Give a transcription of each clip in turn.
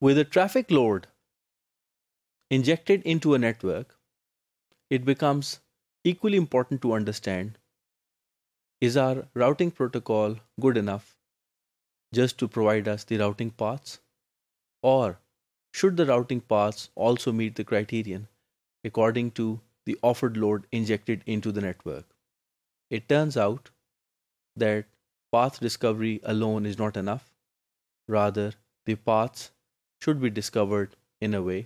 With a traffic load injected into a network, it becomes equally important to understand, is our routing protocol good enough just to provide us the routing paths? Or should the routing paths also meet the criterion according to the offered load injected into the network? It turns out that path discovery alone is not enough. Rather, the paths should be discovered in a way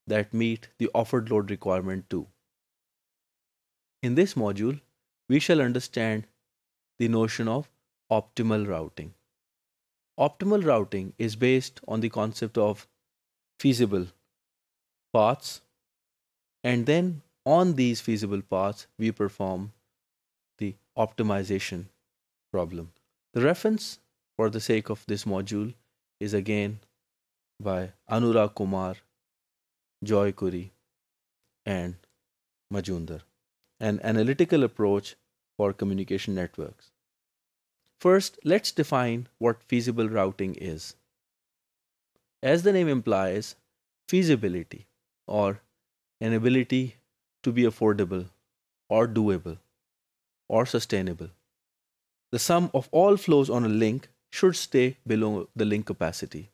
that meet the offered load requirement too. In this module, we shall understand the notion of optimal routing. Optimal routing is based on the concept of feasible paths, and then on these feasible paths, we perform the optimization problem. The reference for the sake of this module is again by Anurag Kumar, Joy Kuri, and Majumdar, an analytical approach for communication networks. First, let's define what feasible routing is. As the name implies, feasibility, or an ability to be affordable, or doable, or sustainable. The sum of all flows on a link should stay below the link capacity.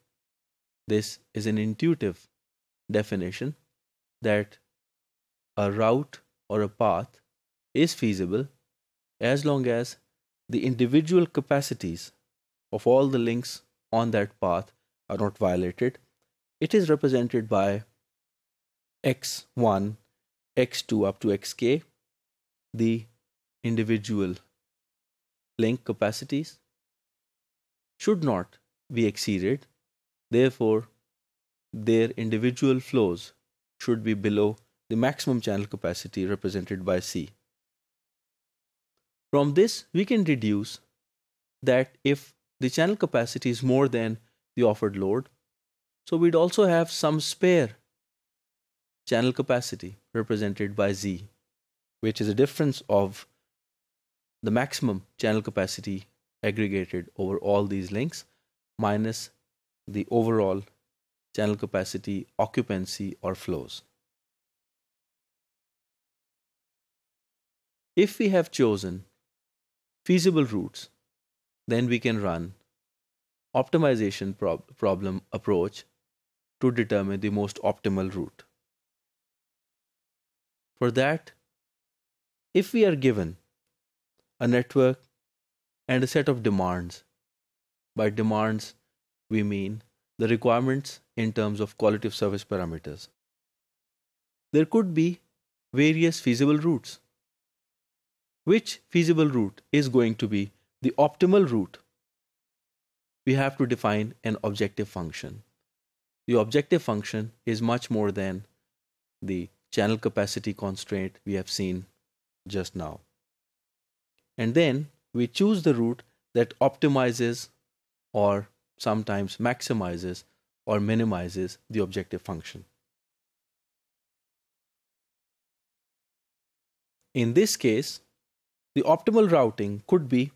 This is an intuitive definition that a route or a path is feasible as long as the individual capacities of all the links on that path are not violated. It is represented by x1, x2 up to xk, the individual link capacities should not be exceeded. Therefore, their individual flows should be below the maximum channel capacity represented by C. From this, we can deduce that if the channel capacity is more than the offered load, so we'd also have some spare channel capacity represented by Z, which is a difference of the maximum channel capacity aggregated over all these links minus the overall channel capacity occupancy or flows. If we have chosen feasible routes, then we can run optimization problem approach to determine the most optimal route. For that, if we are given a network and a set of demands, by demands we mean the requirements in terms of quality of service parameters, there could be various feasible routes. Which feasible route is going to be the optimal route? We have to define an objective function. The objective function is much more than the channel capacity constraint we have seen just now. And then we choose the route that optimizes or sometimes maximizes or minimizes the objective function. In this case, the optimal routing could be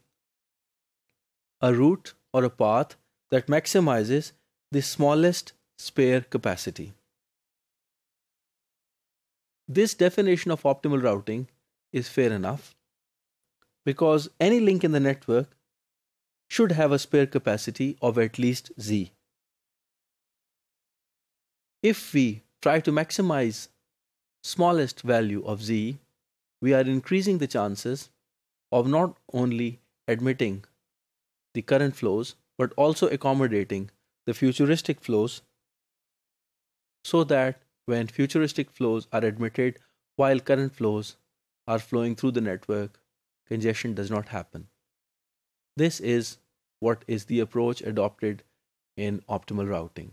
a route or a path that maximizes the smallest spare capacity. This definition of optimal routing is fair enough because any link in the network should have a spare capacity of at least Z. If we try to maximize smallest value of Z, we are increasing the chances of not only admitting the current flows, but also accommodating the futuristic flows so that when futuristic flows are admitted while current flows are flowing through the network, congestion does not happen. This is what is the approach adopted in optimal routing.